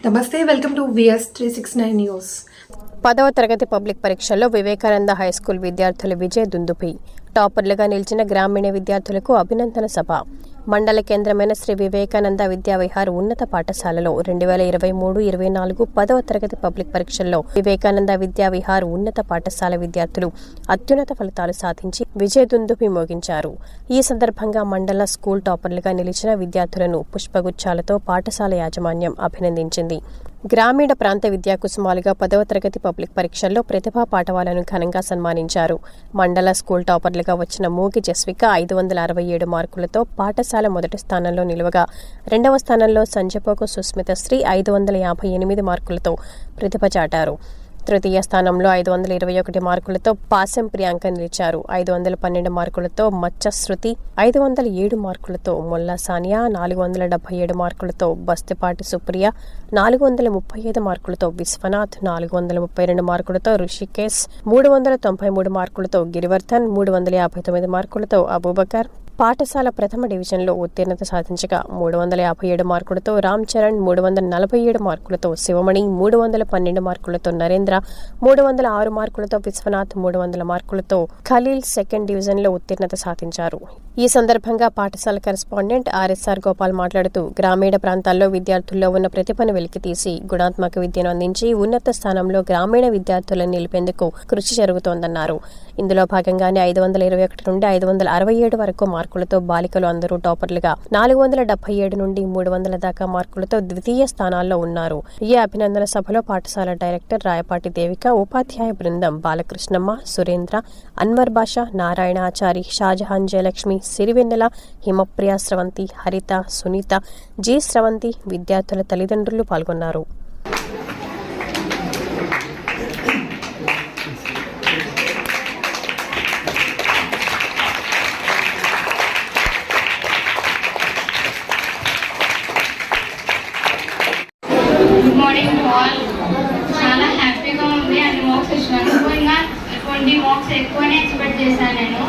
నమస్తే, welcome to VS 369 news. 10వ తరగతి పబ్లిక్ పరీక్షల్లో వివేకానంద హైస్కూల్ విద్యార్థుల విజయ దుందుభి. టాపర్లుగా నిలిచిన గ్రామీణ విద్యార్థులకు అభినందన సభ. మండల కేంద్రమైన శ్రీ వివేకానంద విద్యావిహార్ ఉన్నత పాఠశాలలో 2023-24 10వ తరగతి పబ్లిక్ పరీక్షల్లో వివేకానంద విద్యావిహార్ ఉన్నత పాఠశాల విద్యార్థులు అత్యున్నత ఫలితాలు సాధించి విజయ దుందుభి మోగించారు. ఈ సందర్భంగా మండల స్కూల్ టాపర్లుగా నిలిచిన విద్యార్థులను పుష్పగుచ్చాలతో పాఠశాల యాజమాన్యం అభినందించింది. గ్రామీణ ప్రాంత విద్యా కుసుమాలుగా 10వ తరగతి పబ్లిక్ పరీక్షల్లో ప్రతిభా పాఠవాలను ఘనంగా సన్మానించారు. మండల స్కూల్ టాపర్లుగా వచ్చిన మూగి జస్విక 567 మార్కులతో పాఠశాల మొదటి స్థానంలో నిలువగా, రెండవ స్థానంలో సంజపోకు సుస్మిత శ్రీ 558 మార్కులతో ప్రతిభ చాటారు. తృతీయ స్థానంలో 521 మార్కులతో పాసెం ప్రియాంక నిలిచారు. 512 మార్కులతో మచ్చ శృతి, 507 మార్కులతో మొల్లా సానియా, 477 మార్కులతో బస్తిపాటి సుప్రియ, 435 మార్కులతో విశ్వనాథ్, 432 మార్కులతో ఋషికేశ్, 393 మార్కులతో గిరివర్ధన్, 359 మార్కులతో అబూబకర్ పాఠశాల ప్రథమ డివిజన్లో ఉత్తీర్ణత సాధించగా, 357 మార్కులతో రామ్ చరణ్, 347 మార్కులతో శివమణి, 312 మార్కులతో నరేంద్ర, 306 మార్కులతో విశ్వనాథ్, 300 మార్కులతో ఖలీల్ సెకండ్ డివిజన్లో ఉత్తీర్ణత సాధించారు. ఈ సందర్భంగా పాఠశాల కరెస్పాండెంట్ RSR గోపాల్ మాట్లాడుతూ, గ్రామీణ ప్రాంతాల్లో విద్యార్థుల్లో ఉన్న ప్రతిభను వెలికితీసి గుణాత్మక విద్యను అందించి ఉన్నత స్థానంలో గ్రామీణ విద్యార్థులను నిలిపేందుకు కృషి జరుగుతోందన్నారు. ఇందులో భాగంగానే 521 నుండి 567 వరకు మార్కులతో బాలికలు అందరూ టాపర్లుగా, 477 నుండి 300 దాకా మార్కులతో ద్వితీయ స్థానాల్లో ఉన్నారు. ఈ అభినందన సభలో పాఠశాల డైరెక్టర్ రాయపాటి దేవిక, ఉపాధ్యాయ బృందం బాలకృష్ణమ్మ, సురేంద్ర, అన్వర్ బాషా, నారాయణాచారి, షాజహాన్, జయలక్ష్మి, సిరివెన్నెల, హిమప్రియ, స్రవంతి, హరిత, సునీత, జి స్రవంతి, విద్యార్థుల తల్లిదండ్రులు పాల్గొన్నారు. Good morning to all. చాలా హ్యాపీగా ఉంది. అన్ని మార్క్స్ వచ్చినాను. ఇంకా 20 మార్క్స్ ఎక్కువనే ఎక్స్పెక్ట్ చేశాను నేను.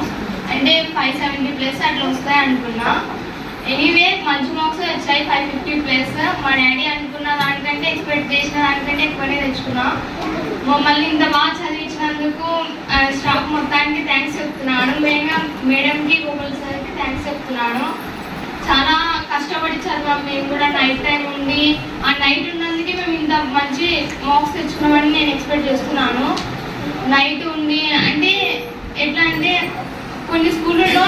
అంటే 570+ అట్లా వస్తాయి అనుకున్నా. ఎనీవే మంచి మార్క్స్ వచ్చాయి, 550+. మా డాడీ అనుకున్న దానికంటే, ఎక్స్పెక్ట్ చేసిన దానికంటే ఎక్కువనే తెచ్చుకున్నా. మమ్మల్ని ఇంత బాగా చదివించినందుకు స్టాఫ్ మొత్తానికి థ్యాంక్స్ చెప్తున్నాను. మెయిన్గా మేడంకి, గోపాల్ సార్కి థ్యాంక్స్ చెప్తున్నాను. చాలా కష్టపడి చదివాం మేము కూడా. నైట్ టైం ఉండి, ఆ నైట్ ఉన్నందుకే మేము ఇంత మంచి మార్క్స్ తెచ్చుకున్నామని నేను ఎక్స్పెక్ట్ చేస్తున్నాను. నైట్ ఉండి అంటే ఎట్లా అంటే, కొన్ని స్కూళ్ళలో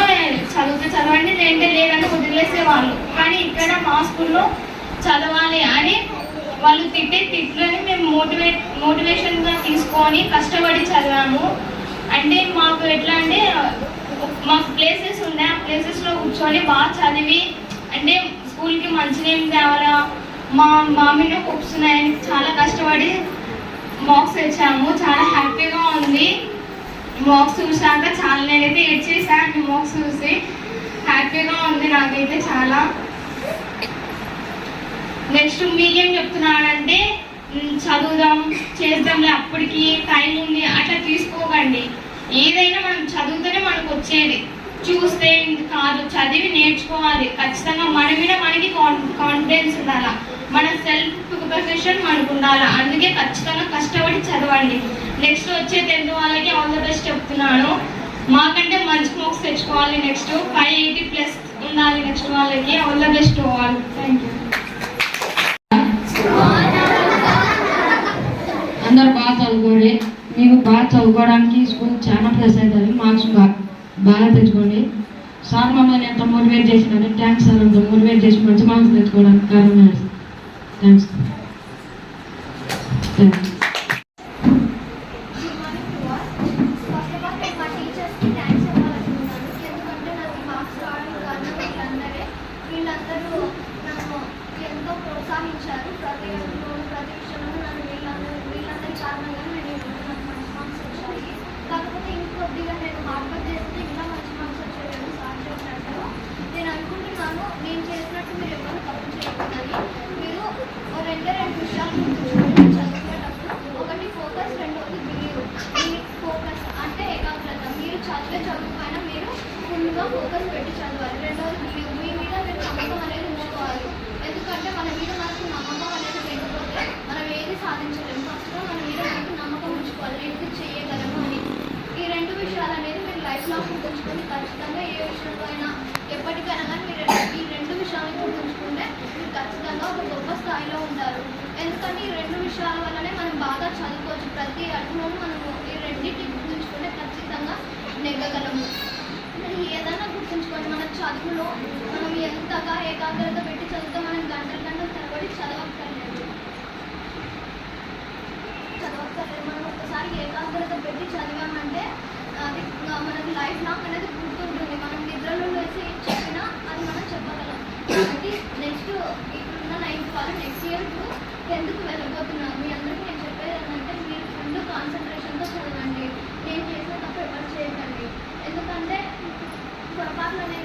చదవండి లేదంటే లేదని వదిలేసేవాళ్ళు. కానీ ఇక్కడ మా స్కూల్లో చదవాలి అని వాళ్ళు తిట్లని మేము మోటివేషన్గా తీసుకొని కష్టపడి చదివాము. అంటే మాకు ఎట్లా అంటే, మాకు ప్లేసెస్ ఉన్నాయి, ఆ ప్లేసెస్లో కూర్చొని బాగా చదివి, అంటే స్కూల్కి మంచి నేమ్ తేవాలా, మా మీద హోప్స్ ఉన్నాయని చాలా కష్టపడి మార్క్స్ తెచ్చాము. చాలా హ్యాపీగా ఉంది. మార్క్స్ చూసాక చాలా నేనైతే ఏడ్చేసాను. మార్క్స్ చూసి హ్యాపీగా ఉంది నాకైతే చాలా. నెక్స్ట్ మీకేం చెప్తున్నానంటే, చదువుదాం చేద్దాంలే, అప్పటికి టైం ఉంది అట్లా తీసుకోకండి. ఏదైనా మనం చదువుతూనే మనకు వచ్చేది. చూస్తే కాదు, చదివి నేర్చుకోవాలి. ఖచ్చితంగా మన మీద మనకి కాన్ఫిడెన్స్ ఉండాలి, మన సెల్ఫ్ ప్రిపరేషన్ మనకు ఉండాలి. అందుకే ఖచ్చితంగా కష్టపడి చదవండి. నెక్స్ట్ వచ్చే 10th వాళ్ళకి ఆల్ ద బెస్ట్ చెప్తున్నాను. మాకంటే మంచి మార్క్స్ తెచ్చుకోవాలి. నెక్స్ట్ 580+ ఉండాలి నెక్స్ట్ వాళ్ళకి. All the best all. Thank you. అందరు బాగా చదువుకోండి. మీకు బాగా చదువుకోవడానికి స్కూల్ చాలా ప్లస్ అవుతుంది. మార్క్స్ బాగా తెచ్చుకోండి. సార్ మమ్మల్ని ఎంత మోటివేట్ చేసినారు. థ్యాంక్స్ సార్, అంత మోటివేట్ చేసి మంచి మార్క్స్ తెచ్చుకోవడానికి కారణం. థ్యాంక్స్. వీళ్ళందరూ నన్ను ఎంతో ప్రోత్సహించారు. ప్రతి విషయంలో నన్ను వీళ్ళందరి కారణంగా నేను నాకు మంచి మార్క్స్ వచ్చాయి. కాకపోతే ఇంకొద్దిగా నేను హార్డ్ వర్క్ చేస్తే ఇంకా మంచి మార్క్స్ వచ్చేవి సార్ చేసినట్టు నేను అనుకుంటున్నాను. నేను చేసినట్టు మీరు ఎవరు తప్పు చేయకూడదని. మీరు రెండు విషయాలు చదువుకునేటప్పుడు, ఒకటి ఫోకస్, రెండోది బిలీవ్. మీ ఫోకస్ అంటే ఏకాగ్రత. మీరు చదివే చదువు పైన మీరు ఫుల్గా ఫోకస్ పెట్టి చదవాలి. రెండోది బిలీవ్. మీ మీద మీరు నమ్మకం అనేది ఉంచుకోవాలి. ఎందుకంటే మన మీద మనకు నమ్మకం అనేది లేకపోతే స్థాయిలో ఉంటారు. ఎందుకంటే ఈ రెండు విషయాల వల్లనే మనం బాగా చదువుకోవచ్చు. ప్రతి అడుగులోనూ మనము ఈ రెండింటిని గుర్తుంచుకుంటే ఖచ్చితంగా నెగ్గగలము. ఏదైనా గుర్తుంచుకోండి, మన చదువులో మనం ఎంతగా ఏకాగ్రత పెట్టి చదివితే మనం గంటల తరబడి చదవక్కర్లేదు. మనం ఒకసారి ఏకాగ్రత పెట్టి చదివామంటే అది మనకి లైఫ్ లాంగ్ అనేది గుర్తుంటుంది. మనం నిద్రలో వేసి చెప్పినా అది మనం చెప్పగలం. కాబట్టి నెక్స్ట్ ఇప్పుడున్న 9th వాళ్ళు నెక్స్ట్ ఇయర్ 10th వెళ్ళబోతున్నారు. మీ అందరికీ నేను చెప్పేది ఏంటంటే మీరు ఫుల్ కాన్సన్ట్రేషన్తో చదవండి. నేను చేసిన తప్పు ఎవరు చేయకండి. ఎందుకంటే పొరపాట్లు అనేవి